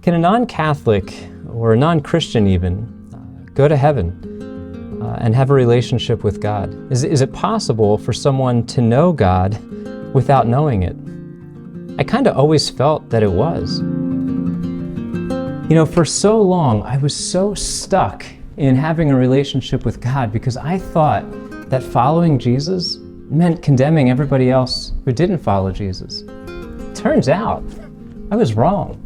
Can a non-Catholic or a non-Christian even go to heaven and have a relationship with God? Is it possible for someone to know God without knowing it? I kind of always felt that it was. You know, for so long, I was so stuck in having a relationship with God because I thought that following Jesus meant condemning everybody else who didn't follow Jesus. Turns out, I was wrong.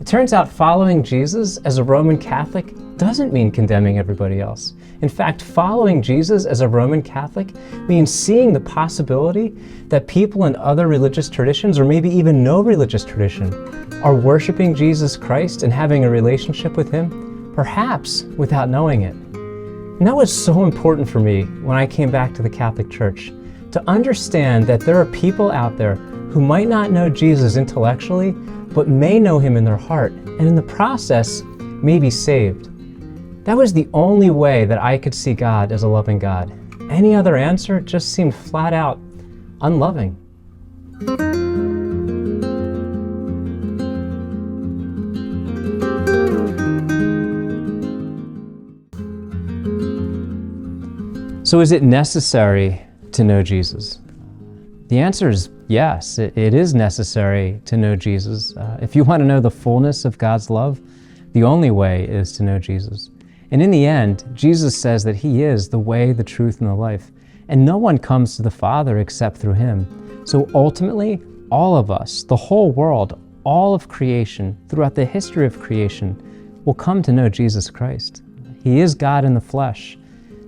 It turns out following Jesus as a Roman Catholic doesn't mean condemning everybody else. In fact, following Jesus as a Roman Catholic means seeing the possibility that people in other religious traditions, or maybe even no religious tradition, are worshiping Jesus Christ and having a relationship with Him, perhaps without knowing it. And that was so important for me when I came back to the Catholic Church, to understand that there are people out there who might not know Jesus intellectually, but may know Him in their heart, and in the process may be saved. That was the only way that I could see God as a loving God. Any other answer just seemed flat out unloving. So is it necessary to know Jesus? The answer is yes, it is necessary to know Jesus. If you want to know the fullness of God's love, the only way is to know Jesus. And in the end, Jesus says that He is the way, the truth, and the life. And no one comes to the Father except through Him. So ultimately, all of us, the whole world, all of creation, throughout the history of creation, will come to know Jesus Christ. He is God in the flesh.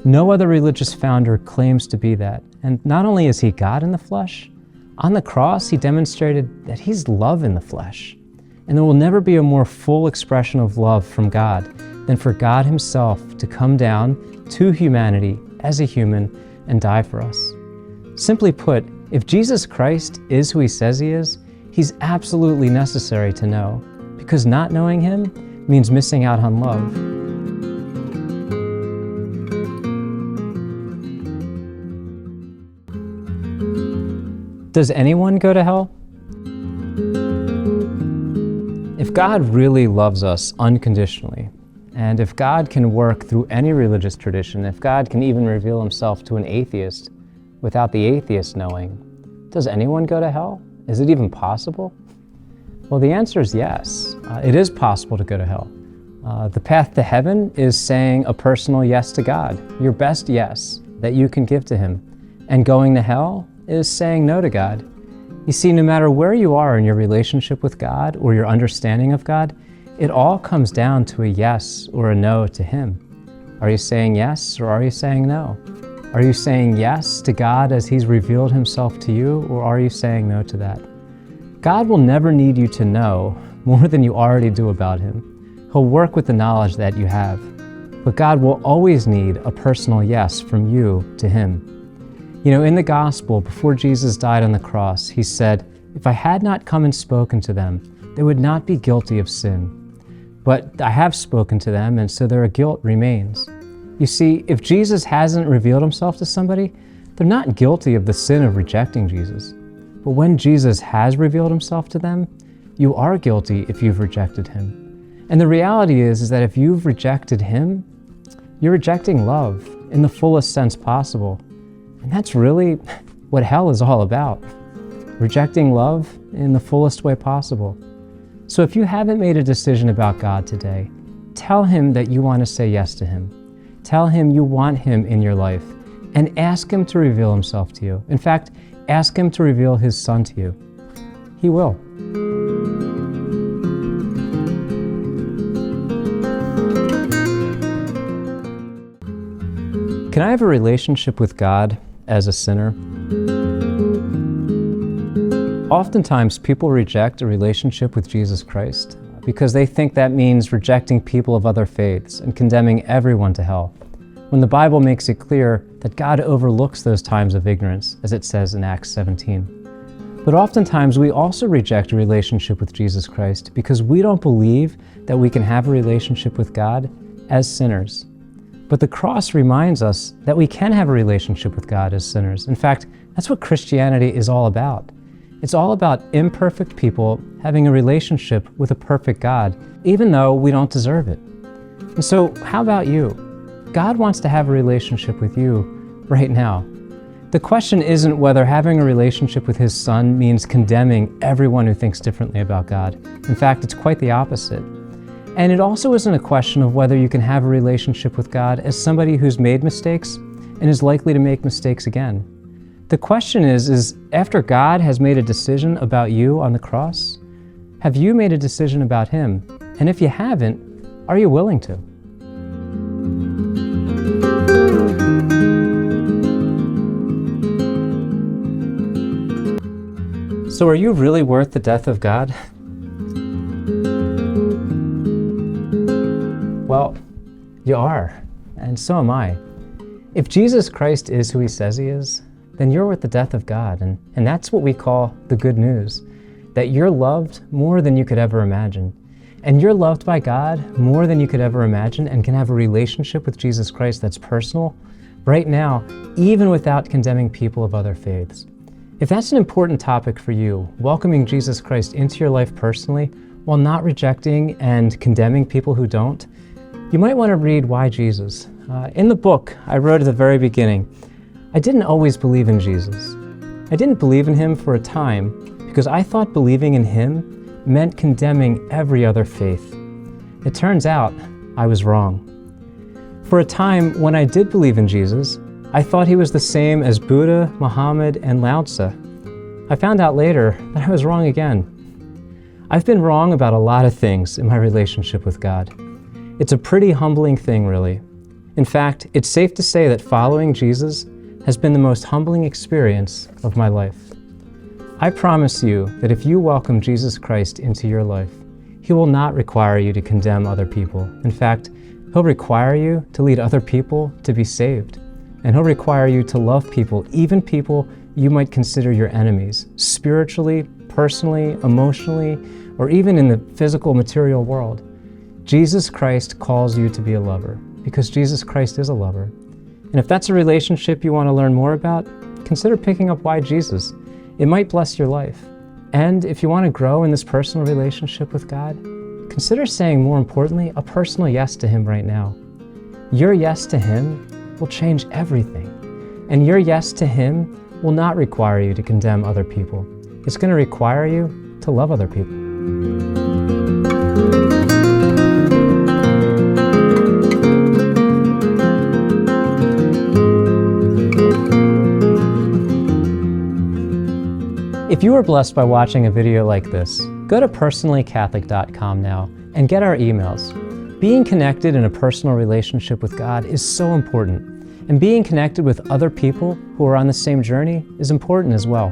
No other religious founder claims to be that. And not only is He God in the flesh, on the cross He demonstrated that He's love in the flesh. And there will never be a more full expression of love from God than for God Himself to come down to humanity as a human and die for us. Simply put, if Jesus Christ is who He says He is, He's absolutely necessary to know, because not knowing Him means missing out on love. Does anyone go to hell? If God really loves us unconditionally, and if God can work through any religious tradition, if God can even reveal Himself to an atheist without the atheist knowing, does anyone go to hell? Is it even possible? Well, the answer is yes. It is possible to go to hell. The path to heaven is saying a personal yes to God, your best yes that you can give to Him. And going to hell is saying no to God. You see, no matter where you are in your relationship with God or your understanding of God, it all comes down to a yes or a no to Him. Are you saying yes or are you saying no? Are you saying yes to God as He's revealed Himself to you, or are you saying no to that? God will never need you to know more than you already do about Him. He'll work with the knowledge that you have. But God will always need a personal yes from you to Him. You know, in the gospel, before Jesus died on the cross, He said, "If I had not come and spoken to them, they would not be guilty of sin. But I have spoken to them, and so their guilt remains." You see, if Jesus hasn't revealed Himself to somebody, they're not guilty of the sin of rejecting Jesus. But when Jesus has revealed Himself to them, you are guilty if you've rejected Him. And the reality is that if you've rejected Him, you're rejecting love in the fullest sense possible. And that's really what hell is all about, rejecting love in the fullest way possible. So if you haven't made a decision about God today, tell Him that you want to say yes to Him. Tell Him you want Him in your life, and ask Him to reveal Himself to you. In fact, ask Him to reveal His Son to you. He will. Can I have a relationship with God as a sinner? Oftentimes, people reject a relationship with Jesus Christ because they think that means rejecting people of other faiths and condemning everyone to hell, when the Bible makes it clear that God overlooks those times of ignorance, as it says in Acts 17. But oftentimes, we also reject a relationship with Jesus Christ because we don't believe that we can have a relationship with God as sinners. But the cross reminds us that we can have a relationship with God as sinners. In fact, that's what Christianity is all about. It's all about imperfect people having a relationship with a perfect God, even though we don't deserve it. And so, how about you? God wants to have a relationship with you right now. The question isn't whether having a relationship with His Son means condemning everyone who thinks differently about God. In fact, it's quite the opposite. And it also isn't a question of whether you can have a relationship with God as somebody who's made mistakes and is likely to make mistakes again. The question is after God has made a decision about you on the cross, have you made a decision about Him? And if you haven't, are you willing to? So are you really worth the death of God? Well, you are, and so am I. If Jesus Christ is who He says He is, then you're worth the death of God, and that's what we call the good news, that you're loved more than you could ever imagine. And you're loved by God more than you could ever imagine and can have a relationship with Jesus Christ that's personal right now, even without condemning people of other faiths. If that's an important topic for you, welcoming Jesus Christ into your life personally while not rejecting and condemning people who don't, you might want to read Why Jesus. In the book, I wrote at the very beginning, I didn't always believe in Jesus. I didn't believe in Him for a time because I thought believing in Him meant condemning every other faith. It turns out I was wrong. For a time, when I did believe in Jesus, I thought He was the same as Buddha, Muhammad, and Lao Tzu. I found out later that I was wrong again. I've been wrong about a lot of things in my relationship with God. It's a pretty humbling thing, really. In fact, it's safe to say that following Jesus has been the most humbling experience of my life. I promise you that if you welcome Jesus Christ into your life, He will not require you to condemn other people. In fact, He'll require you to lead other people to be saved. And He'll require you to love people, even people you might consider your enemies, spiritually, personally, emotionally, or even in the physical material world. Jesus Christ calls you to be a lover, because Jesus Christ is a lover. And if that's a relationship you want to learn more about, consider picking up Why Jesus. It might bless your life. And if you want to grow in this personal relationship with God, consider saying, more importantly, a personal yes to Him right now. Your yes to Him will change everything. And your yes to Him will not require you to condemn other people. It's going to require you to love other people. If you were blessed by watching a video like this, go to personallycatholic.com now and get our emails. Being connected in a personal relationship with God is so important, and being connected with other people who are on the same journey is important as well.